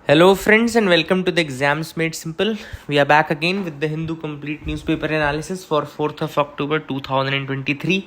Hello, friends, and welcome to the Exams Made Simple. We are back again with the Hindu Complete Newspaper Analysis for 4th of October 2023.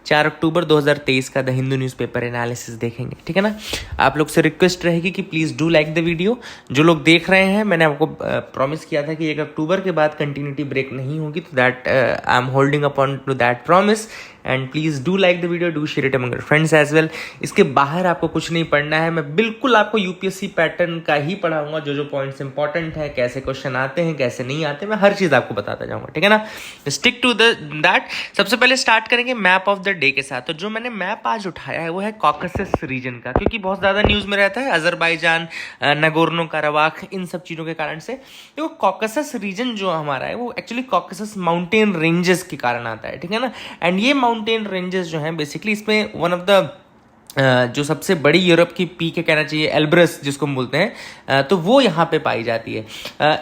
4 अक्टूबर 2023 का the Hindu newspaper analysis देखेंगे, ठीक है ना। आप लोग से request रहेगी कि please do like the video. जो लोग देख रहे हैं, मैंने आपको प्रॉमिस किया था कि 1 अक्टूबर के बाद कंटिन्यूटी ब्रेक नहीं होगी, तो that I am holding upon to that promise. And please do like the video, do share it among your friends as well. इसके बाहर आपको कुछ नहीं पढ़ना है, मैं बिल्कुल आपको यूपीएससी पैटर्न का ही पढ़ाऊंगा। जो पॉइंट्स इंपॉर्टेंट है, कैसे क्वेश्चन आते हैं, कैसे नहीं आते, मैं हर चीज़ आपको बताता जाऊंगा, ठीक है ना। Stick to that. सबसे पहले स्टार्ट करेंगे मैप ऑफ द डे के साथ। तो जो मैंने मैप आज उठाया है वो है कॉकसस रीजन का, क्योंकि बहुत ज़्यादा न्यूज़ में रहता है अजरबैजान, नगोर्नो कराबाख, इन सब चीज़ों के कारण से। देखो कॉकसस रीजन जो हमारा है वो एक्चुअली कॉकसस माउंटेन रेंजेस के कारण आता है, ठीक है ना। एंड ये माउंटेन रेंजेस जो हैं बेसिकली इसमें वन ऑफ द जो सबसे बड़ी यूरोप की पीक है, कहना चाहिए एल्ब्रस जिसको हम बोलते हैं, तो वो यहाँ पे पाई जाती है।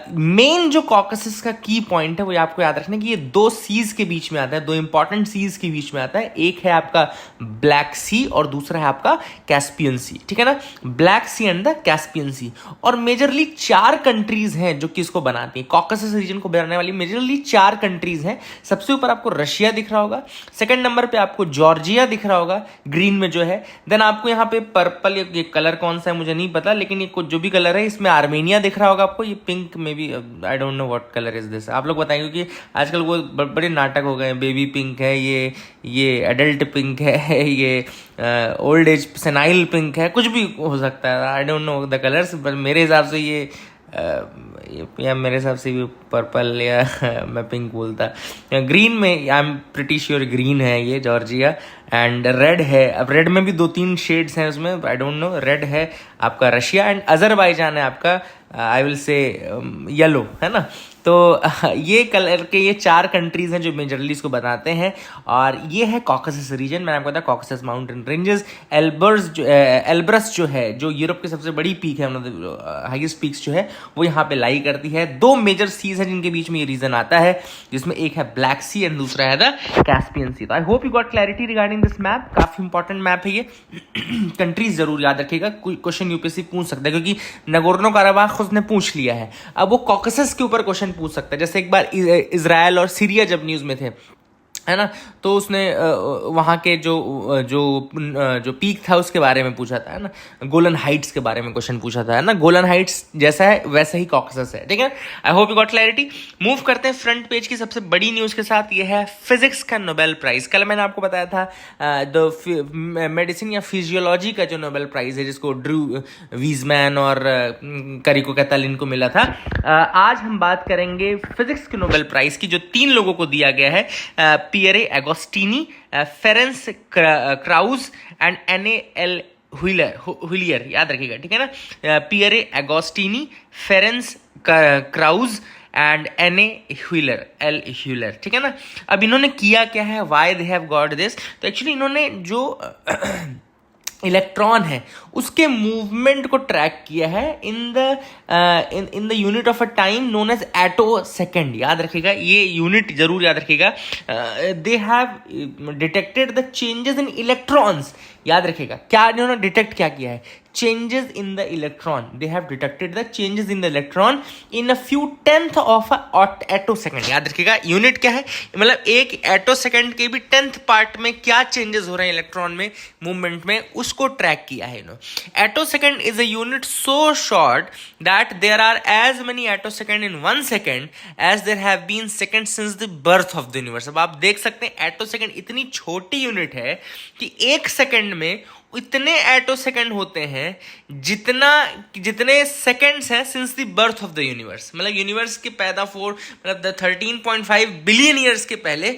मेन जो कॉकसस का की पॉइंट है वो आपको याद रखना कि ये 2 सीज के बीच में आता है, 2 इंपॉर्टेंट सीज के बीच में आता है। एक है आपका ब्लैक सी और दूसरा है आपका कैस्पियन सी, ठीक है ना। Black sea and the Caspian sea. और मेजरली 4 कंट्रीज हैं जो कि इसको बनाती हैं, कॉकसस रीजन को बनाने वाली मेजरली 4 कंट्रीज हैं। सबसे ऊपर आपको रशिया दिख रहा होगा, सेकंड नंबर पे आपको जॉर्जिया दिख रहा होगा ग्रीन में जो है। देन आपको यहाँ पे पर्पल, ये कलर कौन सा है मुझे नहीं पता, लेकिन ये कुछ जो भी कलर है इसमें आर्मेनिया दिख रहा होगा आपको। ये पिंक में भी, I don't know what colour is this, आप लोग बताएंगे क्योंकि आजकल वो बड़े नाटक हो गए हैं। बेबी पिंक है, ये एडल्ट पिंक है, ये ओल्ड एज सेनाइल पिंक है, कुछ भी हो सकता है। I don't know the colours, but मेरे हिसाब से ये या मेरे हिसाब से भी पर्पल या मैं पिंक बोलता। ग्रीन में I am pretty sure green है ये जॉर्जिया। एंड रेड है, अब रेड में भी 2-3 शेड्स हैं उसमें, आई डोंट नो। रेड है आपका रशिया एंड अजरबैजान है आपका, आई विल से येलो, है ना। तो ये कलर के ये 4 कंट्रीज हैं जो मेजरली इसको बताते हैं। और ये है कॉकसस रीजन, मैंने आपको बताया कॉकसस माउंटेन रेंजेस। एल्ब्रस जो है, जो यूरोप की सबसे बड़ी पीक है, हाईएस्ट पीक्स जो है वो यहाँ पे लाई करती है। 2 मेजर सीज हैं जिनके बीच में ये रीजन आता है, जिसमें एक है ब्लैक सी एंड दूसरा है द कैस्पियन सी। तो I hope you got clarity regarding this map. काफी इंपॉर्टेंट मैप है ये। कंट्रीज जरूर याद रखिएगा, कोई क्वेश्चन यूपीएससी पूछ सकता है, क्योंकि नगोर्नो काराबाख उसने पूछ लिया है, अब वो कॉकसस के ऊपर क्वेश्चन पूछ सकता है। जैसे एक बार इजराइल और सीरिया जब न्यूज में थे, है ना, तो उसने वहाँ के जो पीक था उसके बारे में पूछा था, है ना। गोलन हाइट्स के बारे में क्वेश्चन पूछा था, है ना। गोलन हाइट्स जैसा है वैसा ही कॉकसस है, ठीक है। I hope you got clarity. Move करते हैं फ्रंट पेज की सबसे बड़ी न्यूज़ के साथ। ये है फिजिक्स का नोबेल प्राइज। कल मैंने आपको बताया था द मेडिसिन या फिजियोलॉजी का जो नोबेल प्राइज है, जिसको ड्रू वीजमैन और करिको कैतालिन को मिला था। आज हम बात करेंगे फिजिक्स के नोबेल प्राइज की, जो 3 लोगों को दिया गया है, Pierre Agostini, Ferenc Krausz and N A L. Huillier, याद रखिएगा, ठीक है ना। Pierre Agostini, Ferenc Krausz and N A. Huillier, ठीक है ना। अब इन्होंने किया क्या है, why they have got this. तो एक्चुअली इन्होंने जो इलेक्ट्रॉन है उसके मूवमेंट को ट्रैक किया है in the unit of a time known as attosecond. याद रखिएगा, ये यूनिट जरूर याद रखिएगा। They have detected the changes in electrons. याद रखिएगा क्या इन्होंने डिटेक्ट क्या किया है, changes in the electron. They have detected the changes in the electron in a few tenth of a attosecond. याद रखिएगा यूनिट क्या है, मतलब एक एटो सेकेंड के भी 10th पार्ट में क्या चेंजेस हो रहे हैं इलेक्ट्रॉन में, मूवमेंट में, उसको ट्रैक किया है इन्होंने। Attosecond is a unit so short that there are as many attosecond in 1 second as there have been second since the birth of the universe. अब आप देख सकते हैं एटो सेकेंड इतनी छोटी यूनिट है कि 1 सेकेंड में इतने एटो सेकेंड होते हैं जितने सेकेंड्स हैं since the birth of the universe. मतलब यूनिवर्स के पैदाफोर, मतलब 13.5 बिलियन ईयर्स के पहले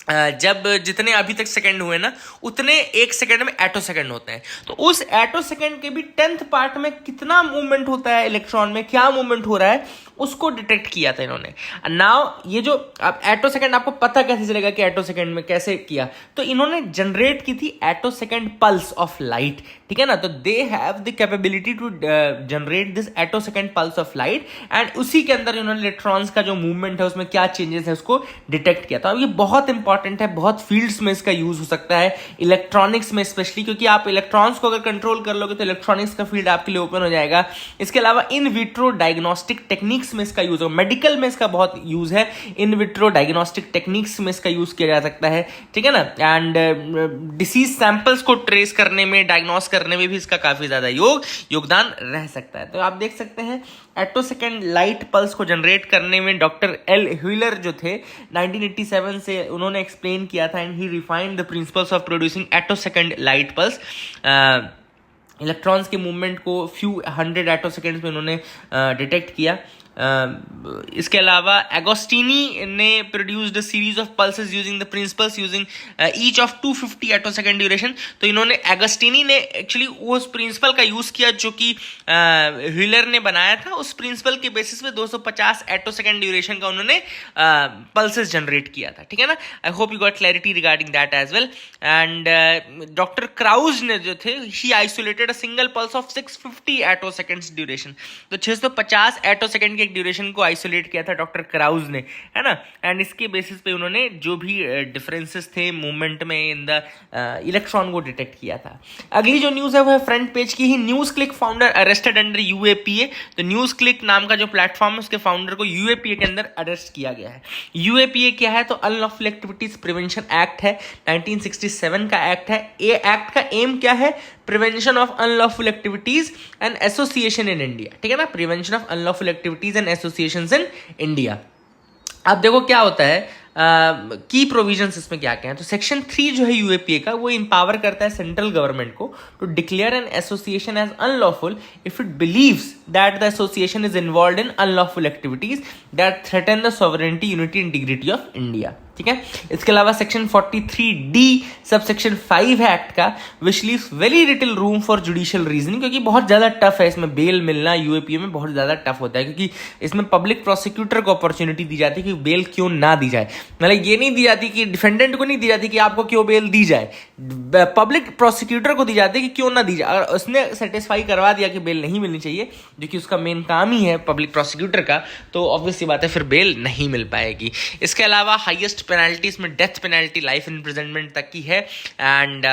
जब जितने अभी तक सेकंड हुए ना, उतने 1 सेकंड में एटो सेकंड होते हैं। तो उस एटो सेकंड के भी 10th पार्ट में कितना मूवमेंट होता है इलेक्ट्रॉन में, क्या मूवमेंट हो रहा है, उसको डिटेक्ट किया था इन्होंने। नाउ ये जो अब एटो सेकेंड, आपको पता कैसे चलेगा कि एटो सेकेंड में कैसे किया, तो इन्होंने जनरेट की थी attosecond pulse of light, ठीक है ना। तो they have the capability to generate this attosecond pulse of light, and उसी के अंदर इन्होंने इलेक्ट्रॉन्स का जो मूवमेंट है उसमें क्या चेंजेस है उसको डिटेक्ट किया था। अब ये बहुत इंपॉर्टेंट है, बहुत फील्ड्स में इसका यूज हो सकता है, इलेक्ट्रॉनिक्स में स्पेशली, क्योंकि आप इलेक्ट्रॉन्स को अगर कंट्रोल कर लोगे तो इलेक्ट्रॉनिक्स का फील्ड आपके लिए ओपन हो जाएगा। इसके अलावा इन विट्रो डायग्नोस्टिक टेक्निक्स में इसका यूज होगा, मेडिकल में इसका बहुत यूज है, इन विट्रो डायग्नोस्टिक टेक्निक्स में इसका यूज किया जा सकता है, ठीक है ना। एंड डिसीज सैंपल्स को ट्रेस करने में, डायग्नोस करने में भी इसका काफी ज्यादा योगदान रह सकता है। तो आप देख सकते हैं एटो सेकेंड लाइट पल्स को जनरेट करने में डॉक्टर एल ह्यूलर जो थे 1987 से उन्होंने एक्सप्लेन किया था, and he refined the principles of producing attosecond light pulse. Electrons के मूवमेंट को फ्यू हंड्रेड एटो सेकेंड्स में उन्होंने डिटेक्ट किया। इसके अलावा एगोस्टिनी ने produced a series of pulses using the principles using each of 250 attosecond duration. तो इन्होंने एगोस्टिनी ने एक्चुअली उस प्रिंसिपल का यूज किया जो कि ह्यूलर ने बनाया था। उस प्रिंसिपल के बेसिस पे 250 एटो सेकेंड ड्यूरेशन का उन्होंने पल्सेस जनरेट किया था, ठीक है ना। I hope you got clarity regarding that as well. And doctor Krausz ने जो थे, he isolated a single pulse of 650 attoseconds duration. तो 650 एटो सेकेंड के ड्यूरेशन को आइसोलेट किया था डॉक्टर क्राउज ने, है ना। एंड इसके बेसिस पे उन्होंने जो भी डिफरेंसेस थे मूवमेंट में इन द इलेक्ट्रॉन को डिटेक्ट किया था। अगली जो न्यूज़ है वो है फ्रंट पेज की ही, NewsClick founder arrested under UAPA. तो न्यूज़ क्लिक नाम का जो प्लेटफॉर्म है उसके फाउंडर को यूएपीए के अंदर अरेस्ट किया गया है। यूएपीए क्या है, तो अनलॉफुल एक्टिविटीज प्रिवेंशन एक्ट है, 1967 का एक्ट है। ये एक्ट का एम क्या है, prevention of unlawful activities and association in India, ठीक है ना, prevention of unlawful activities and associations in India. अब देखो क्या होता है, की प्रोविजंस इसमें क्या क्या है। तो सेक्शन 3 जो है यूएपीए का, वो इंपावर करता है सेंट्रल गवर्नमेंट को to declare an association as unlawful if it believes that the association is involved in unlawful activities that threaten the sovereignty, unity, integrity of India, ठीक है। इसके अलावा सेक्शन 43D सब सेक्शन 5 है act का, विच leaves very little room for judicial reasoning, क्योंकि बहुत ज्यादा tough है इसमें बेल मिलना, यूएपीए में बहुत ज्यादा टफ होता है, क्योंकि इसमें पब्लिक प्रोसिक्यूटर को अपॉर्चुनिटी दी जाती है कि बेल क्यों ना दी जाए। मतलब ये नहीं दी जाती कि डिफेंडेंट को नहीं दी जाती कि आपको क्यों बेल दी जाए, पब्लिक प्रोसिक्यूटर को दी जाती है कि क्यों ना दी जाए। अगर उसने सेटिस्फाई करवा दिया कि बेल नहीं मिलनी चाहिए, जो कि उसका मेन काम ही है पब्लिक प्रोसिक्यूटर का, तो ऑब्वियसली बात है फिर बेल नहीं मिल पाएगी। इसके अलावा हाईएस्ट पेनल्टीज में डेथ पेनल्टी, लाइफ इम्प्रिजनमेंट तक की है। एंड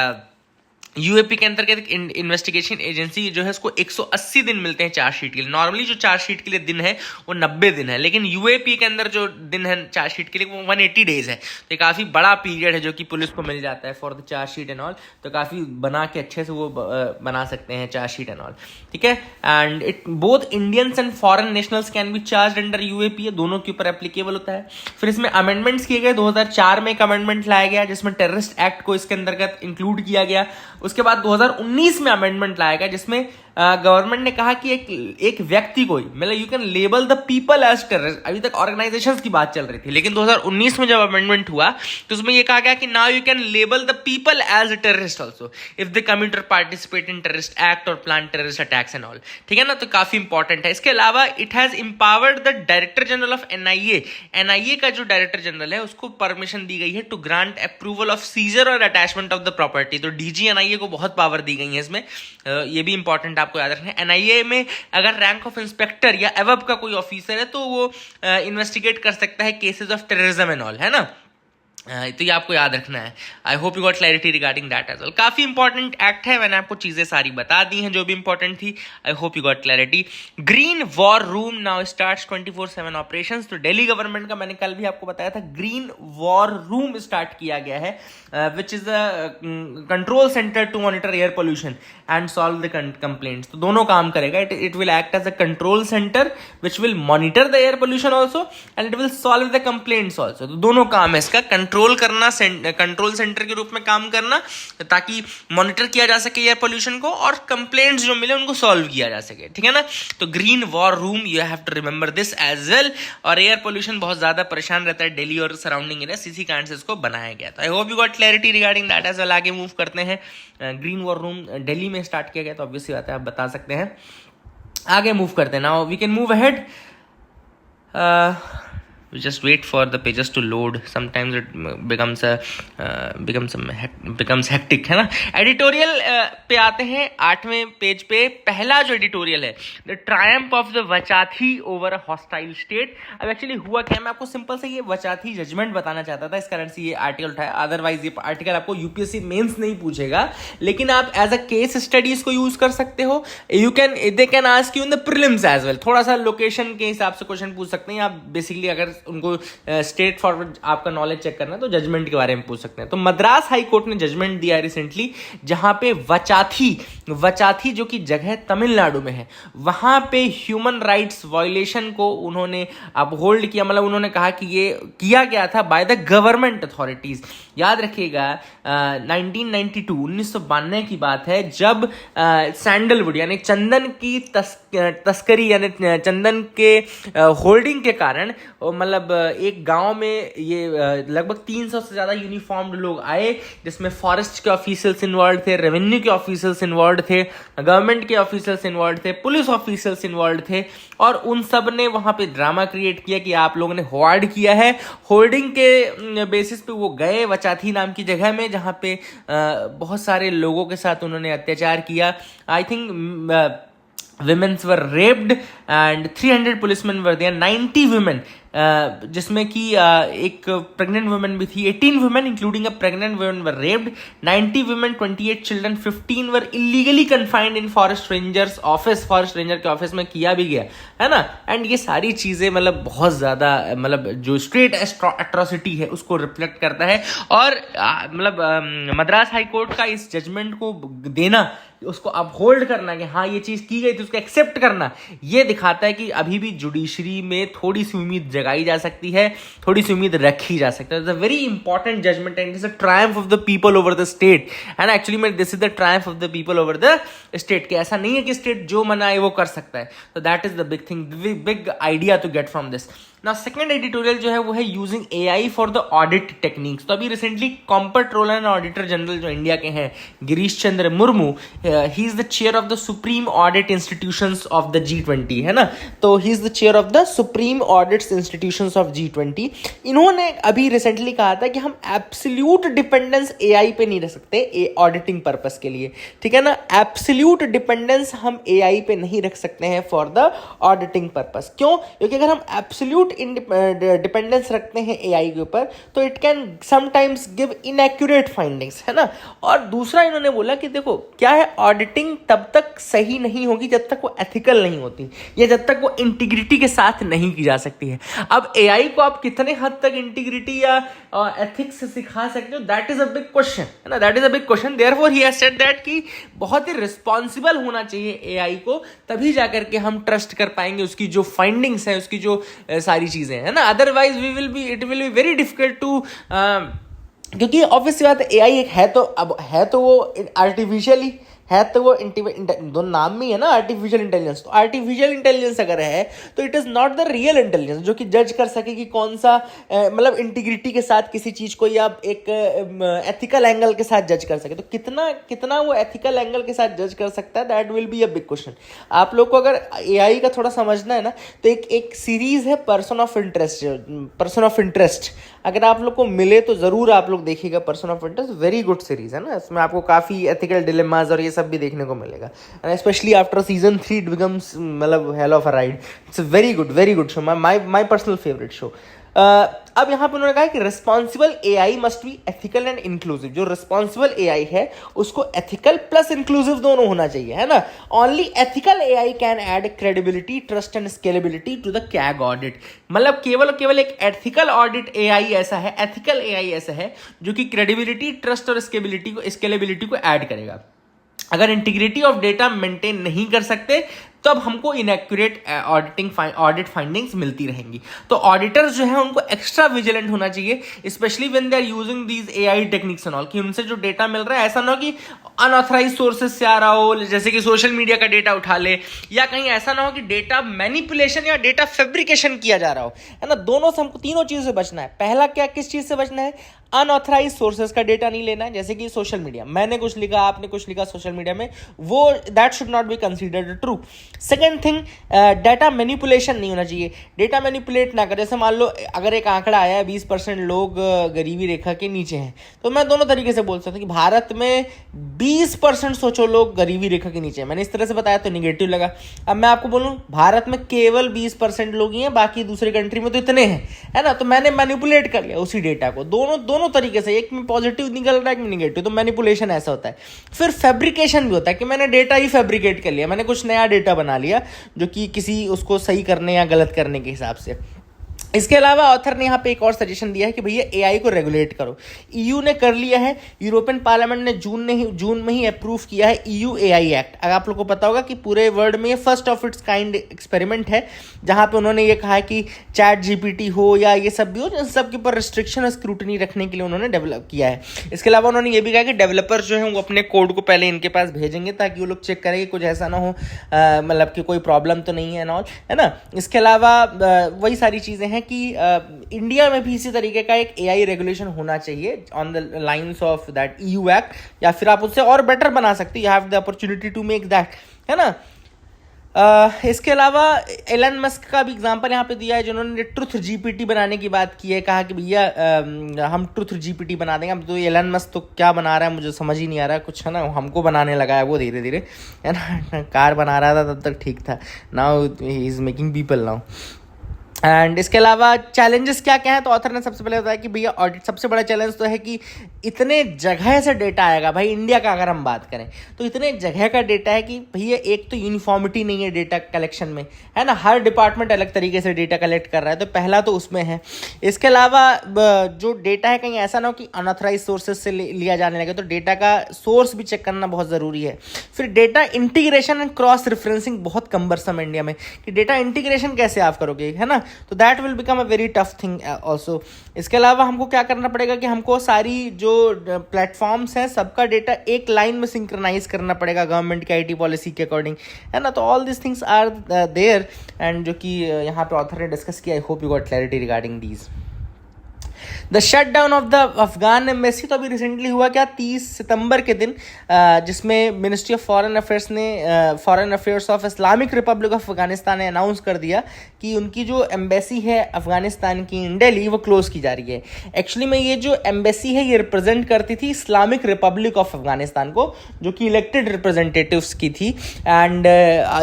यूएपी के अंतर्गत इन्वेस्टिगेशन एजेंसी जो है उसको 180 दिन मिलते हैं चार्जशीट के लिए। नॉर्मली जो चार्जशीट के लिए दिन है वो 90 दिन है, लेकिन यूएपी के अंदर जो दिन है चार्जशीट के लिए वो 180 डेज है। तो ये काफ़ी बड़ा पीरियड है जो कि पुलिस को मिल जाता है for the chargesheet and all. तो काफ़ी बना के अच्छे से वो बना सकते हैं चार्जशीट एंड ऑल, ठीक है। And it both Indians and foreign nationals can be charge under UAP, दोनों के ऊपर एप्लीकेबल होता है। फिर इसमें अमेंडमेंट्स किए गए, 2004 में एक अमेंडमेंट लाया गया जिसमें टेररिस्ट एक्ट को इसके अंतर्गत इंक्लूड किया गया। उसके बाद 2019 में अमेंडमेंट लाया गया जिसमें गवर्नमेंट ने कहा कि एक व्यक्ति को, मतलब you can label the people as terrorist. अभी तक ऑर्गेनाइजेशंस की बात चल रही थी, लेकिन 2019 में जब अमेंडमेंट हुआ तो उसमें यह कहा गया कि now you can label the people as terrorist also if the commuter participate in terrorist act और plan terrorist attacks and all, ठीक है ना। तो काफी इंपॉर्टेंट है। इसके अलावा it has empowered the director general of NIA का जो डायरेक्टर जनरल है उसको परमिशन दी गई है to grant approval of seizure और अटैचमेंट ऑफ द प्रॉपर्टी। तो डीजी एनआईए को बहुत पावर दी गई है इसमें, ये भी इंपॉर्टेंट आपको याद रखना है। एनआईए में अगर रैंक ऑफ इंस्पेक्टर या एवब का कोई ऑफिसर है तो वो इन्वेस्टिगेट कर सकता है cases of terrorism and all, है ना। तो ये आपको याद रखना है। I hope you got clarity regarding that as well. काफी इंपॉर्टेंट एक्ट है, मैंने आपको चीजें सारी बता दी हैं जो भी इंपॉर्टेंट थी। आई hope you got clarity. Green war room now starts 24/7 operations. तो दिल्ली गवर्नमेंट का मैंने कल भी आपको बताया था, ग्रीन वॉर रूम स्टार्ट किया गया है, which is a control centre to monitor air pollution and solve the complaints. तो दोनों काम करेगा। It will act as a control centre which will monitor the air pollution also and it will solve the complaints also. तो दोनों काम है इसका, control करना, कंट्रोल सेंटर के रूप में काम करना ताकि मॉनिटर किया जा सके एयर पोल्यूशन को और कंप्लेंट्स जो मिले उनको सॉल्व किया जा सके, ठीक है ना। तो green war room, you have to remember this as well. और एयर पोल्यूशन बहुत ज्यादा परेशान रहता है दिल्ली और सराउंडिंग एरिया, इसी कारण से इसको बनाया गया था। I hope you got clarity regarding that as well. आगे मूव करते हैं। ग्रीन वॉर रूम दिल्ली में स्टार्ट किया गया, तो ऑब्वियसली बात है आप बता सकते हैं। आगे मूव करते हैं। Now we can move ahead. We just wait for the pages to load. Sometimes it becomes hectic, है ना. एडिटोरियल पे आते हैं 8वें पेज पे. पहला जो एडिटोरियल है, the triumph of the Vachathi over a hostile state. अब एक्चुअली हुआ क्या, मैं आपको सिंपल से ये वचाथी जजमेंट बताना चाहता था, इस कारण से ये आर्टिकल उठाया. अदरवाइज ये आर्टिकल आपको यूपीएससी मेंस नहीं पूछेगा, लेकिन आप एज अ केस स्टडी इसको यूज कर सकते हो. They can ask you in the prelims as well. थोड़ा सा लोकेशन के हिसाब से क्वेश्चन पूछ सकते हैं आप. बेसिकली अगर उनको स्ट्रेट फॉरवर्ड आपका नॉलेज चेक करना है तो जजमेंट के बारे में पूछ सकते हैं. तो मद्रास हाई कोर्ट ने जजमेंट दिया रिसेंटली, जहां पे वचाथी जो कि जगह तमिलनाडु में है, वहां पे ह्यूमन राइट्स वायलेशन को उन्होंने अपहोल्ड किया. मतलब उन्होंने कहा कि ये किया गया था बाय द गवर्नमेंट अथॉरिटीज. याद रखिएगा 1992 की बात है, जब सैंडलवुड यानी चंदन की तस्करी यानी चंदन के होल्डिंग के कारण मतलब एक गांव में ये लगभग 300 से ज़्यादा यूनिफॉर्म्ड लोग आए, जिसमें फॉरेस्ट के ऑफिसर्स इन्वॉल्व थे, रेवेन्यू के ऑफिसर्स इन्वॉल्व थे, गवर्नमेंट के ऑफिसर्स इन्वॉल्व थे, पुलिस ऑफिसर्स इन्वॉल्व थे. और उन सब ने वहाँ पे ड्रामा क्रिएट किया कि आप लोगों ने होल्ड किया है. होल्डिंग के बेसिस पे वो गए वचाथी नाम की जगह में, जहाँ पे बहुत सारे लोगों के साथ उन्होंने अत्याचार किया. I think women were raped and 300 policemen were there. 90 women, जिसमें कि एक प्रेग्नेंट वुमेन भी थी. 18 women including a pregnant woman were raped. 90 women, 28 children, 15 were illegally confined in forest rangers office. Forest ranger के ऑफिस में किया भी गया है ना. एंड ये सारी चीज़ें मतलब बहुत ज़्यादा मतलब जो स्ट्रेट एट्रोसिटी है उसको रिफ्लेक्ट करता है. और मतलब मद्रास हाई कोर्ट का इस जजमेंट को देना, उसको अपहोल्ड करना कि हाँ ये चीज़ की गई थी, उसको एक्सेप्ट करना, ये दिखाता है कि अभी भी जुडिशरी में थोड़ी सी उम्मीद जगाई जा सकती है, थोड़ी सी उम्मीद रखी जा सकती है. It's a very important judgement and it's a triumph of the people over the state. And actually this is the triumph of the people over the state. कि ऐसा नहीं है कि स्टेट जो मनाए वो कर सकता है. तो that is the big thing, big idea to get from this. ना सेकंड एडिटोरियल जो है वो है using AI for the audit techniques. तो अभी recently comptroller and auditor general जो इंडिया के हैं, Girish Chandra Murmu, he is the chair of the supreme audit institutions of the G20, है ना. तो he is the chair of the supreme audit institutions of G20. इन्होंने अभी रिसेंटली कहा था कि हम एब्सोल्यूट डिपेंडेंस एआई पे नहीं रख सकते ऑडिटिंग पर्पस के लिए, ठीक है ना. एब्सोल्यूट डिपेंडेंस हम एआई पे नहीं रख सकते हैं फॉर द ऑडिटिंग पर्पस. क्यों? क्योंकि अगर हम एब्सोल्यूट डिपेंडेंस रखते हैं एआई के ऊपर तो it can sometimes give inaccurate findings, है ना. और दूसरा इन्होंने बोला कि देखो क्या है, ऑडिटिंग तब तक सही नहीं होगी जब तक वो एथिकल नहीं होती, या जब तक वो इंटीग्रिटी के साथ नहीं की जा सकती है. अब एआई को आप कितने हद तक इंटीग्रिटी या एथिक्स सिखा सकते हो, that is a big question, है ना. That is a big question. Therefore he has said that कि बहुत ही रिस्पॉन्सिबल होना चाहिए एआई को, तभी जाकर के हम ट्रस्ट कर पाएंगे उसकी जो फाइंडिंग्स है, उसकी जो सारी चीजें है ना. Otherwise it will be very difficult to, क्योंकि ऑब्वियस बात है एआई एक है तो, अब है तो वो आर्टिफिशियली है, तो वो दो नाम में है ना आर्टिफिशियल इंटेलिजेंस. तो आर्टिफिशियल इंटेलिजेंस अगर है तो it is not the real intelligence जो कि जज कर सके कि कौन सा मतलब इंटीग्रिटी के साथ किसी चीज़ को या एक एथिकल एंगल के साथ जज कर सके. तो कितना वो एथिकल एंगल के साथ जज कर सकता है, that will be a big question. आप लोग को अगर एआई का थोड़ा समझना है ना, तो एक सीरीज है पर्सन ऑफ इंटरेस्ट. अगर आप लोग को मिले तो ज़रूर आप लोग देखिएगा. Person of interest very good series है ना. इसमें आपको काफ़ी एथिकल डिलेमास और ये सब भी देखने को मिलेगा. And specially after season 3 it becomes मतलब hell of a ride. It's very good show, my personal favourite show. अब यहाँ पर उन्होंने कहा कि responsible AI must be ethical and inclusive. जो रिस्पॉन्सिबल एआई है उसको एथिकल प्लस इंक्लूसिव दोनों होना चाहिए, है ना. Only ethical AI can add credibility, trust and scalability to the CAG audit. मतलब केवल एक एथिकल ऑडिट एआई ऐसा है, एथिकल एआई ऐसा है जो कि क्रेडिबिलिटी, ट्रस्ट और स्केलेबिलिटी को ऐड करेगा. अगर इंटीग्रिटी ऑफ डेटा मेंटेन नहीं कर सकते तो अब हमको इनएक्यूरेट ऑडिट फाइंडिंग्स मिलती रहेंगी. तो ऑडिटर्स जो है उनको एक्स्ट्रा विजिलेंट होना चाहिए, specially when they are using these AI techniques and all, कि उनसे जो डेटा मिल रहा है ऐसा ना हो कि अनऑथराइज सोर्सेज से आ रहा हो, जैसे कि सोशल मीडिया का डेटा उठा ले, या कहीं ऐसा ना हो कि डेटा मैनिपुलेशन या डेटा फैब्रिकेशन किया जा रहा हो, है ना. दोनों से हमको तीनों चीज़ों से बचना है. पहला क्या, किस चीज़ से बचना है, अनऑथराइज सोर्सेज का डेटा नहीं लेना है, जैसे कि सोशल मीडिया, मैंने कुछ लिखा, आपने कुछ लिखा सोशल मीडिया में, वो that should not be considered true. Second thing, data manipulation नहीं होना चाहिए, डेटा मैनिपुलेट ना करें। जैसे मान लो अगर एक आंकड़ा आया है 20% लोग गरीबी रेखा के नीचे हैं, तो मैं दोनों तरीके से बोल सकता हूँ कि भारत में 20% सोचो लोग गरीबी रेखा के नीचे हैं, मैंने इस तरह से बताया तो निगेटिव लगा। अब मैं आपको बोलूँ भारत में केवल 20% लोग ही हैं, बाकी दूसरी कंट्री में तो इतने हैं, है ना, तो मैंने मैनिपुलेट कर लिया उसी डेटा को, दोनों तरीके से, एक में पॉजिटिव निकल रहा है एक में निगेटिव, तो मैनिपुलेशन ऐसा होता है। फिर फैब्रिकेशन भी होता है कि मैंने डेटा ही फैब्रिकेट कर लिया, मैंने कुछ नया डेटा बना लिया जो कि किसी उसको सही करने या गलत करने के हिसाब से। इसके अलावा ऑथर ने यहाँ पे एक और सजेशन दिया है कि भैया एआई को रेगुलेट करो। ईयू ने कर लिया है, यूरोपियन पार्लियामेंट ने जून में ही अप्रूव किया है ईयू एआई एक्ट। अगर आप लोगों को पता होगा कि पूरे वर्ल्ड में ये first of its kind experiment है, जहाँ पे उन्होंने ये कहा है कि चैट जीपीटी हो या ये सब भी हो, इन सब के ऊपर रिस्ट्रिक्शन और स्क्रूटनी रखने के लिए उन्होंने डेवलप किया है। इसके अलावा उन्होंने ये भी कहा कि डेवलपर्स जो है वो अपने कोड को पहले इनके पास भेजेंगे ताकि वो लोग चेक करें कि कुछ ऐसा ना हो, मतलब कि कोई प्रॉब्लम तो नहीं है एंड ऑल, है ना। इसके अलावा वही सारी चीज़ें हैं कि इंडिया में भी इसी तरीके का एक एआई रेगुलेशन होना चाहिए on the lines of that EU act, या फिर आप उससे और बेटर बना सकते, you have the opportunity to make that, है ना। इसके अलावा एलन मस्क का भी एग्जांपल यहाँ पे दिया है, जिन्होंने ट्रुथ जीपीटी बनाने की बात की है, कहा कि भैया हम ट्रुथ जीपीटी बना देंगे। अब तो एलन मस्क तो क्या बना रहा है मुझे समझ ही नहीं आ रहा है, कुछ है ना, हमको बनाने लगा है वो धीरे धीरे, है ना। कार बना रहा था तब तक ठीक था, now he is making people now. And इसके अलावा चैलेंजेस क्या क्या है, तो ऑथर ने सबसे पहले बताया कि भैया ऑडिट सबसे बड़ा चैलेंज तो है कि इतने जगह से डेटा आएगा। भाई इंडिया का अगर हम बात करें तो इतने जगह का डेटा है कि भैया एक तो यूनिफॉर्मिटी नहीं है डेटा कलेक्शन में, है ना, हर डिपार्टमेंट अलग तरीके से डेटा कलेक्ट कर रहा है, तो पहला तो उसमें है। इसके अलावा जो डेटा है कहीं ऐसा ना हो कि अनऑथराइज सोर्सेज से लिया जाने लगे, तो डेटा का सोर्स भी चेक करना बहुत ज़रूरी है। फिर data integration and cross referencing बहुत कम्बरसम इंडिया में, कि डेटा इंटीग्रेशन कैसे आप करोगे, है ना, तो that will become a very tough thing also. इसके अलावा हमको क्या करना पड़ेगा कि हमको सारी जो प्लेटफॉर्म्स हैं सबका डेटा एक लाइन में सिंक्रोनाइज करना पड़ेगा गवर्नमेंट की आईटी पॉलिसी के अकॉर्डिंग, है ना। तो all this things are there, and जो कि यहाँ पे ऑथर ने डिस्कस किया। I hope you got clarity regarding these. The shut down of the Afghan embassy, तो अभी रिसेंटली हुआ क्या, 30 सितंबर के दिन, जिसमें ministry of foreign affairs of Islamic Republic of Afghanistan ने अनाउंस कर दिया कि उनकी जो एम्बेसी है अफगानिस्तान की इन दिल्ली वो क्लोज की जा रही है। एक्चुअली में ये जो एम्बेसी है ये रिप्रेजेंट करती थी इस्लामिक रिपब्लिक ऑफ अफगानिस्तान को, जो कि इलेक्टेड रिप्रेजेंटेटिव्स की थी, एंड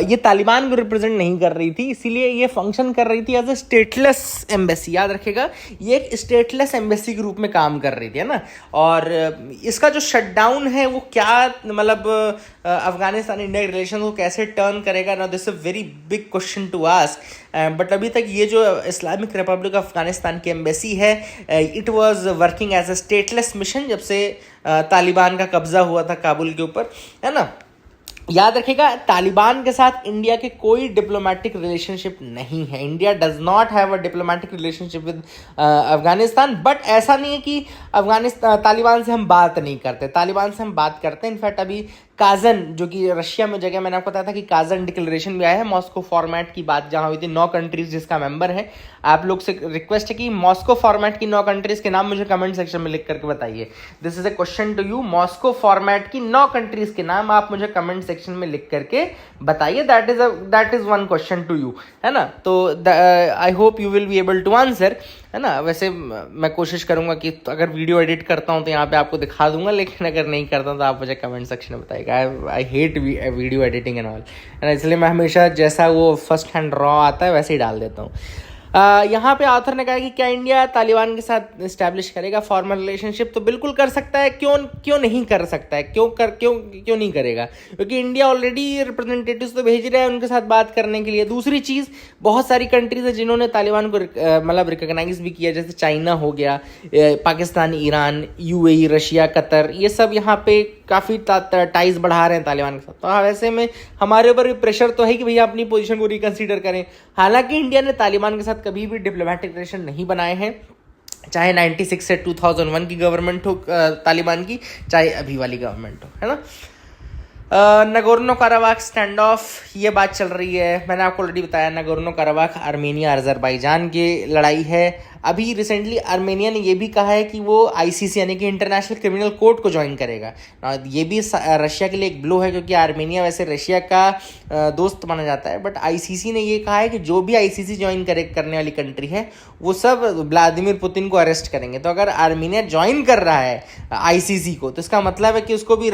ये तालिबान को रिप्रेजेंट नहीं कर रही थी, इसीलिए ये फंक्शन कर रही थी एज अ स्टेटलेस एम्बेसी। याद रखेगा ये एक स्टेटलेस एम्बेसी के रूप में काम कर रही थी, है ना। और इसका जो शटडाउन है वो क्या, मतलब अफगानिस्तान इंडिया रिलेशन को कैसे टर्न करेगा, ना this a very big question to ask. But अभी तक ये जो इस्लामिक रिपब्लिक ऑफ अफगानिस्तान की एम्बेसी है, it was working as a stateless mission जब से तालिबान का कब्जा हुआ था काबुल के ऊपर, है ना। याद रखिएगा तालिबान के साथ इंडिया के कोई डिप्लोमेटिक रिलेशनशिप नहीं है, India does not have a diplomatic relationship with Afghanistan. But ऐसा नहीं है कि अफगानिस्तान तालिबान से हम बात नहीं करते, तालिबान से हम बात करते हैं। इनफैक्ट अभी काजन, जो कि रशिया में जगह, मैंने आपको बताया था कि काजन डिक्लेरेशन भी आया है, मॉस्को फॉर्मेट की बात जहाँ हुई थी, 9 कंट्रीज जिसका मेंबर है। आप लोग से रिक्वेस्ट है कि मॉस्को फॉर्मेट की 9 कंट्रीज के नाम मुझे कमेंट सेक्शन में लिख करके बताइए। This is a question to you, Moscow format की 9 कंट्रीज के नाम आप मुझे कमेंट सेक्शन में लिख करके बताइए। That is one question to you, है ना। तो I hope you will be able to answer, है ना। वैसे मैं कोशिश करूंगा कि अगर वीडियो एडिट करता हूं तो यहाँ पे आपको दिखा दूंगा, लेकिन अगर नहीं करता हूं तो आप मुझे कमेंट सेक्शन में बताइएगा। I hate video editing and all, है ना, इसलिए मैं हमेशा जैसा वो फर्स्ट हैंड रॉ आता है वैसे ही डाल देता हूँ। यहाँ पे ऑथर ने कहा कि क्या इंडिया तालिबान के साथ इस्टेब्लिश करेगा फॉर्मल रिलेशनशिप, तो बिल्कुल कर सकता है, क्यों नहीं कर सकता है, क्यों नहीं करेगा, क्योंकि इंडिया ऑलरेडी रिप्रेजेंटेटिव्स तो भेज रहा है उनके साथ बात करने के लिए। दूसरी चीज़, बहुत सारी कंट्रीज है जिन्होंने तालिबान को मतलब रिकॉग्नाइज भी किया, जैसे चाइना हो गया, Pakistan, Iran, UAE, Russia, Qatar, ये सब यहाँ पे काफ़ी टाइज बढ़ा रहे हैं तालिबान के साथ। तो वैसे में हमारे ऊपर भी प्रेशर तो है कि भैया अपनी पोजीशन को रिकंसीडर करें। हालांकि इंडिया ने तालिबान के साथ कभी भी डिप्लोमेटिक रिलेशन नहीं बनाए हैं, चाहे 96 से 2001 की गवर्नमेंट हो तालिबान की, चाहे अभी वाली गवर्नमेंट हो, है ना। नगोर्नो काराबाख स्टैंड ऑफ, ये बात चल रही है, मैंने आपको ऑलरेडी बताया, नगोर्नो काराबाख आर्मेनिया अजरबैजान की लड़ाई है। अभी रिसेंटली आर्मेनिया ने ये भी कहा है कि वो आईसीसी यानी कि इंटरनेशनल क्रिमिनल कोर्ट को ज्वाइन करेगा। ये भी रशिया के लिए एक ब्लो है, क्योंकि आर्मेनिया वैसे रशिया का दोस्त माना जाता है, बट आईसीसी ने ये कहा है कि जो भी आईसीसी ज्वाइन करने वाली कंट्री है वो सब व्लादिमीर पुतिन को अरेस्ट करेंगे। तो अगर आर्मेनिया ज्वाइन कर रहा है आईसीसी को, तो इसका मतलब है कि उसको भी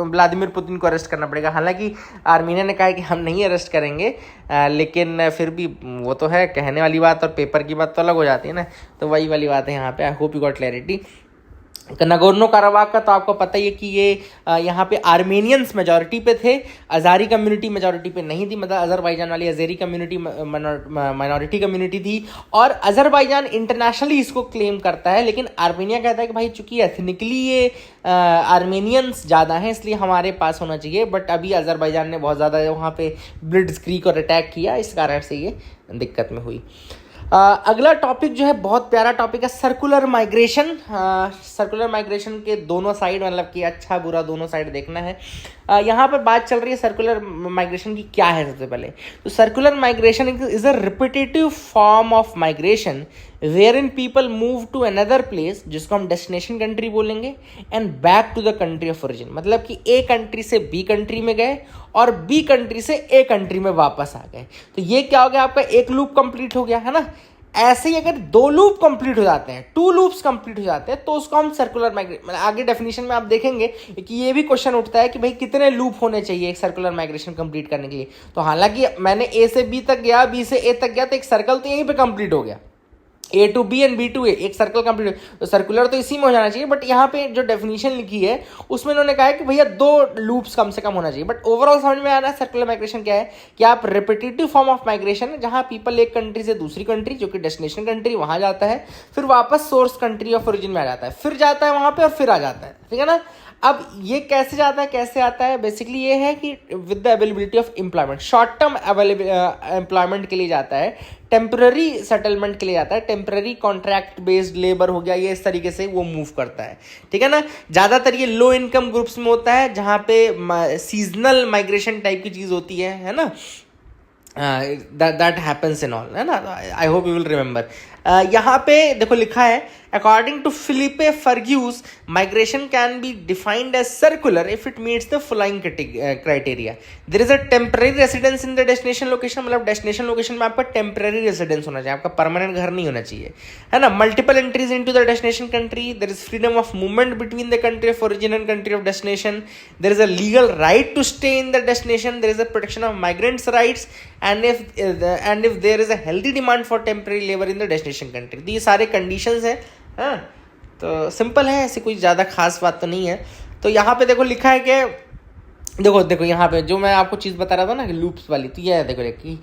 व्लादिमीर पुतिन को अरेस्ट करना पड़ेगा। हालांकि आर्मेनिया ने कहा है कि हम नहीं अरेस्ट करेंगे, लेकिन फिर भी वो तो है, कहने वाली बात और पेपर की बात तो अलग हो जाती है ना। तो वही वाली बात है यहाँ पे। आई hope you got clarity. Nagorno Karabakh का तो आपको पता ही है कि ये यहाँ पे आर्मेनियंस मेजॉरिटी पे थे, अज़ारी कम्युनिटी मेजॉरिटी पे नहीं थी। मतलब अज़रबैजान वाली अज़ेरी कम्युनिटी माइनॉरिटी कम्युनिटी थी, और अज़रबैजान इंटरनेशनली इसको क्लेम करता है, लेकिन आर्मेनिया कहता है कि भाई चूंकि एथनिकली ये आर्मेनियंस ज़्यादा हैं इसलिए हमारे पास होना चाहिए। बट अभी अज़रबैजान ने बहुत ज़्यादा वहाँ पे ब्लिट्ज़क्रीग और अटैक किया, इस कारण से ये दिक्कत में हुई। अगला टॉपिक जो है बहुत प्यारा टॉपिक है, सर्कुलर माइग्रेशन। सर्कुलर माइग्रेशन के दोनों साइड, मतलब कि अच्छा बुरा दोनों साइड देखना है। यहाँ पर बात चल रही है सर्कुलर माइग्रेशन की क्या है। सबसे पहले तो circular migration is a repetitive form of migration wherein people move to another place, जिसको हम डेस्टिनेशन कंट्री बोलेंगे, and back to the country of origin. मतलब कि ए कंट्री से बी कंट्री में गए और बी कंट्री से ए कंट्री में वापस आ गए। तो ये क्या हो गया, आपका एक लूप कंप्लीट हो गया है ना। ऐसे ही अगर दो लूप कंप्लीट हो जाते हैं, 2 लूप्स कंप्लीट हो जाते हैं, तो उसको हम सर्कुलर माइग्रेशन, मतलब आगे डेफिनेशन में आप देखेंगे कि ये भी क्वेश्चन उठता है कि भाई कितने लूप होने चाहिए एक सर्कुलर माइग्रेशन कंप्लीट करने के लिए। तो हालांकि मैंने ए से बी तक गया, बी से ए तक गया, तो एक सर्कल तो यहीं पे कंप्लीट हो गया, A to B and B to A, एक सर्कल कंप्लीट। तो सर्कुलर तो इसी में हो जाना चाहिए, बट यहाँ पे जो डेफिनेशन लिखी है उसमें इन्होंने कहा है कि भैया 2 लूप्स कम से कम होना चाहिए। बट ओवरऑल समझ में आ रहा है सर्कुलर माइग्रेशन क्या है, कि आप रिपीटेटिव फॉर्म ऑफ माइग्रेशन है, जहाँ पीपल एक कंट्री से दूसरी कंट्री, जो कि डेस्टिनेशन कंट्री, वहाँ जाता है, फिर वापस सोर्स कंट्री ऑफ ओरिजिन में आ जाता है, फिर जाता है वहाँ पे और फिर आ जाता है, ठीक है ना। अब ये कैसे जाता है, कैसे आता है, बेसिकली ये है कि with the availability of employment, short term employment के लिए जाता है, टेम्पररी सेटलमेंट के लिए जाता है, टेम्पररी कॉन्ट्रैक्ट बेस्ड लेबर हो गया, ये इस तरीके से वो मूव करता है, ठीक है ना। ज़्यादातर ये लो इनकम ग्रुप्स में होता है, जहाँ पे सीजनल माइग्रेशन टाइप की चीज़ होती है ना। that happens in all, है ना। I hope you will remember. यहाँ पे देखो लिखा है, according to Felipe Fergus, migration can be defined as circular if it meets the following criteria. There is a temporary residence in the destination location, मतलब destination location में आपका temporary residence होना चाहिए, आपका परमानेंट घर नहीं होना चाहिए, है ना। Multiple entries into the destination country, there is freedom of movement between the country of origin and country of destination, there is a legal right to stay in the destination, there is a protection of migrants rights, and if there is a healthy demand for temporary labor in the destination country। तो ये सारे conditions हैं, हाँ। तो simple है, ऐसी कोई ज़्यादा खास बात तो नहीं है। तो यहाँ पे देखो लिखा है कि देखो यहाँ पे जो मैं आपको चीज़ बता रहा था ना कि लूप्स वाली, तो ये है देखो कि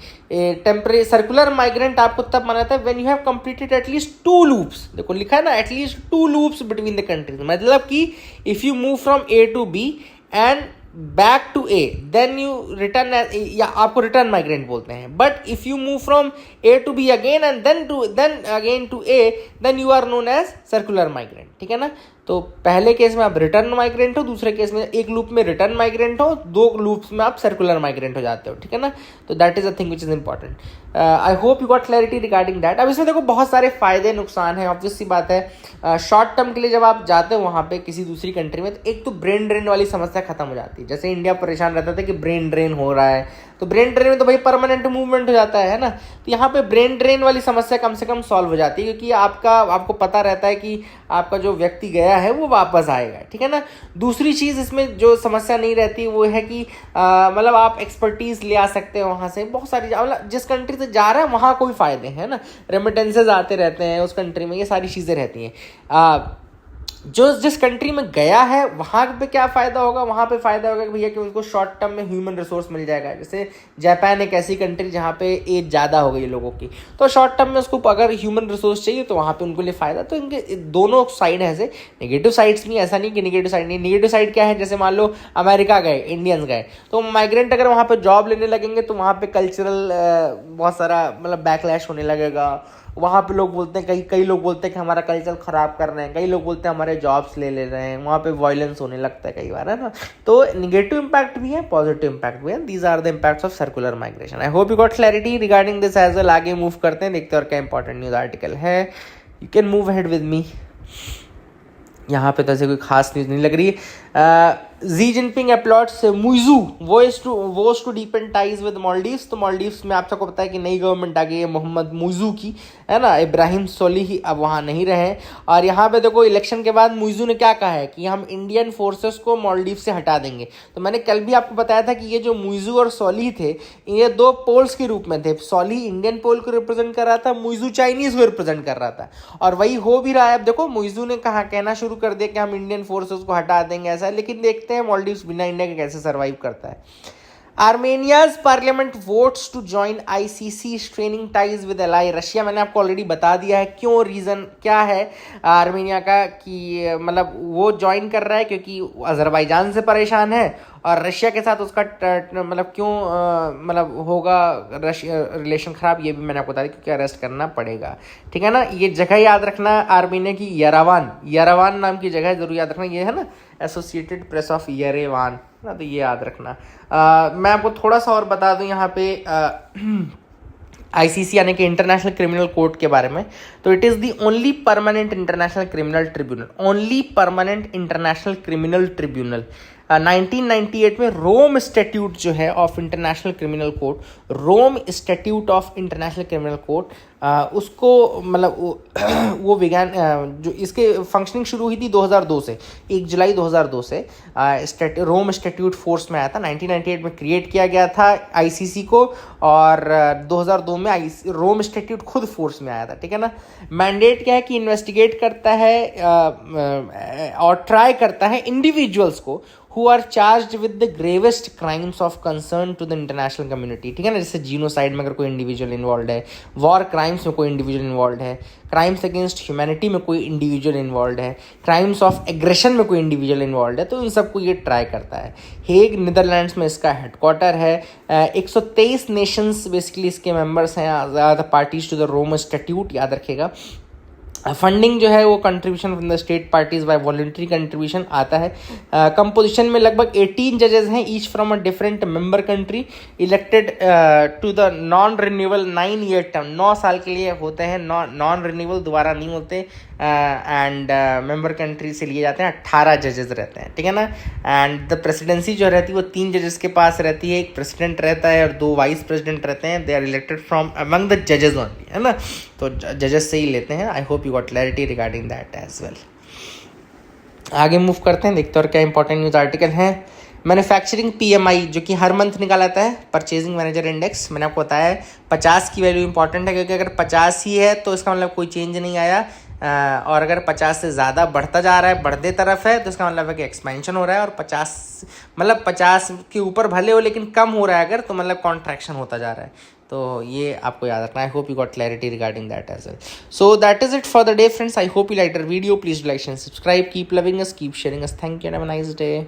टेम्पररी सर्कुलर माइग्रेंट आपको तब माना जाता है when you have completed at least 2 loops. देखो लिखा है ना, at least 2 loops between the countries, मतलब कि if you move from A to B and back to A, then you return, या आपको रिटर्न माइग्रेंट बोलते हैं। But if you move from A to B again and then again to A, then you are known as circular migrant, ठीक है ना। तो पहले case में आप रिटर्न माइग्रेंट हो, दूसरे केस में एक लूप में रिटर्न माइग्रेंट हो, 2 लूप्स में आप सर्कुलर माइग्रेंट हो जाते हो, ठीक है ना। तो that is a thing which is important. I hope you got clarity regarding that. अब इसमें देखो बहुत सारे फायदे नुकसान है, ऑब्वियस सी बात है। शॉर्ट टर्म के लिए जब आप जाते हो वहाँ पे किसी दूसरी कंट्री में, तो एक तो ब्रेन ड्रेन वाली समस्या खत्म हो जाती है। जैसे इंडिया परेशान रहता था कि ब्रेन ड्रेन हो रहा है, तो ब्रेन ड्रेन में तो भाई परमानेंट मूवमेंट हो जाता है ना। तो यहाँ पे ब्रेन ड्रेन वाली समस्या कम से कम सॉल्व हो जाती है, क्योंकि आपको पता रहता है कि आपका जो व्यक्ति गया है वो वापस आएगा, ठीक है ना। दूसरी चीज़ इसमें जो समस्या नहीं रहती वो है कि मतलब आप एक्सपर्टीज़ ले आ सकते हैं वहाँ से, बहुत सारी, मतलब जिस कंट्री से जा रहा है वहाँ कोई फ़ायदे हैं ना, रेमिटेंसेज आते रहते हैं उस कंट्री में, ये सारी चीज़ें रहती हैं। जो जिस कंट्री में गया है वहाँ पे क्या फ़ायदा होगा, वहाँ पे फ़ायदा होगा कि भैया कि उनको शॉर्ट टर्म में ह्यूमन रिसोर्स मिल जाएगा। जैसे जापान एक ऐसी कंट्री जहाँ पे एज ज़्यादा हो गई लोगों की, तो शॉर्ट टर्म में उसको अगर ह्यूमन रिसोर्स चाहिए तो वहाँ पे उनको लिए फ़ायदा। तो इनके दोनों साइड है, ऐसे नेगेटिव साइड्स भी, ऐसा नहीं कि नेगेटिव साइड नहीं। नेगेटिव साइड क्या है, जैसे मान लो अमेरिका गए, इंडियंस गए, तो माइग्रेंट अगर वहाँ पर जॉब लेने लगेंगे तो वहाँ पर कल्चरल बहुत सारा मतलब बैकलैश होने लगेगा। वहाँ पे लोग बोलते हैं, कई लोग बोलते हैं कि हमारा कल्चर ख़राब कर रहे हैं, कई लोग बोलते हैं हमारे हमारे जॉब्स ले रहे हैं, वहाँ पे वायलेंस होने लगता है कई बार, है ना। तो निगेटिव इम्पैक्ट भी है, पॉजिटिव इम्पैक्ट भी है। These are the impacts of circular migration. I hope you got clarity regarding this as well. आगे मूव करते हैं, देखते हैं और क्या इंपॉर्टेंट न्यूज़ आर्टिकल है। You can move ahead with me. यहाँ पे तो ऐसे कोई खास न्यूज़ नहीं लग रही है। Xi Jinping applauds Muizzu vows to deepen ties with Maldives. तो मालदीव्स में आप सबको पता है कि नई गवर्नमेंट आ गई है मोहम्मद मुइजू की, है ना। इब्राहिम सोलिह अब वहाँ नहीं रहे। और यहाँ पे देखो इलेक्शन के बाद मुइजू ने क्या कहा है कि हम इंडियन फोर्सेस को मालदीव से हटा देंगे। तो मैंने कल भी आपको बताया था कि ये जो मुइजू और सोलिह थे, ये दो पोल्स के रूप में थे। सोलिह इंडियन पोल को रिप्रेजेंट कर रहा था, मुइजू चाइनीज को रिप्रेजेंट कर रहा था, और वही हो भी रहा है। अब देखो मुइजू ने कहना शुरू कर दिया कि हम इंडियन फोर्सेस को हटा देंगे, ऐसा है। लेकिन देखते हैं मालदीव्स बिना इंडिया के कैसे सरवाइव करता है। Armenia's parliament votes to join ICC strengthening ties with ally Russia. मैंने आपको ऑलरेडी बता दिया है क्यों, रीज़न क्या है आर्मेनिया का कि मतलब वो ज्वाइन कर रहा है क्योंकि अजरबैजान से परेशान है, और रशिया के साथ उसका मतलब क्यों मतलब होगा रशिया रिलेशन ख़राब, ये भी मैंने आपको बता दिया क्योंकि अरेस्ट करना पड़ेगा, ठीक है ना। ये जगह याद रखना, आर्मेनिया की यरेवान नाम की जगह जरूर याद रखना। ये है ना एसोसिएटेड प्रेस ऑफ यरेवान ना, तो ये याद रखना। मैं आपको थोड़ा सा और बता दूं यहाँ पे आईसीसी यानी कि इंटरनेशनल क्रिमिनल कोर्ट के बारे में। तो it is the only permanent international criminal tribunal, only permanent international criminal tribunal. 1998 में रोम स्टैट्यूट जो है of international criminal court, Rome statute of international criminal court, उसको मतलब वो विज्ञान जो इसके फंक्शनिंग शुरू हुई थी 2002 से, 1 जुलाई 2002 से रोम स्टैट्यूट फोर्स में आया था। 1998 में क्रिएट किया गया था आईसीसी को, और 2002 में रोम स्टैट्यूट खुद फोर्स में आया था, ठीक है ना। मैंडेट क्या है कि इन्वेस्टिगेट करता है और ट्राई करता है इंडिविजुअल्स को who are charged with the gravest crimes of concern to the international community, ठीक है ना। जैसे जीनोसाइड में अगर कोई इंडिविजुअल इन्वॉल्व है, वॉर क्राइम्स में कोई इंडिविजुअल इन्वॉल्व है, क्राइम्स अगेंस्ट ह्यूमैनिटी में कोई इंडिविजुअल इन्वॉल्व है, क्राइम्स ऑफ एग्रेशन में कोई इंडिविजुअल इन्वॉल्व है, तो इन सबको ये ट्राई करता है। हेग नीदरलैंड्स में इसका हेडक्वार्टर है। 123 नेशंस बेसिकली इसके मेंबर्स हैं, ज़्यादा parties to the Rome statute, याद रखेगा। फंडिंग जो है वो contribution from the state parties by voluntary contribution आता है। कंपोजिशन में लगभग 18 जजेस हैं, each from a different member country, elected to the non renewable 9 year term, 9 साल के लिए होते हैं, नॉन रिन्यूएबल दोबारा नहीं होते, एंड मेंबर कंट्री से लिए जाते हैं। 18 जजेस रहते हैं, ठीक है ना। एंड द प्रेसिडेंसी जो रहती है वो 3 जजेस के पास रहती है, एक प्रेसिडेंट रहता है और 2 वाइस प्रेसिडेंट रहते हैं। They are elected from among the जजेस ओनली, है ना, तो जजेस से ही लेते हैं। I hope you got clarity regarding that as well. आगे मूव करते हैं, देखते हैं और क्या इंपॉर्टेंट न्यूज़ आर्टिकल है। मैन्युफैक्चरिंग पीएमआई जो कि हर मंथ निकाला जाता है, परचेजिंग मैनेजर इंडेक्स, मैंने आपको बताया है 50 की वैल्यू इंपॉर्टेंट है, क्योंकि अगर 50 ही है तो इसका मतलब कोई चेंज नहीं आया, और अगर 50 से ज़्यादा बढ़ता जा रहा है, बढ़ते तरफ है, तो इसका मतलब है कि एक्सपेंशन हो रहा है। और 50 के ऊपर भले हो लेकिन कम हो रहा है अगर, तो मतलब कॉन्ट्रैक्शन होता जा रहा है। तो ये आपको याद रखना। I hope you got clarity regarding that as well. So that is it for the day friends. I hope you like the video. Please like and subscribe, keep loving us, keep sharing us. Thank you and have a nice day.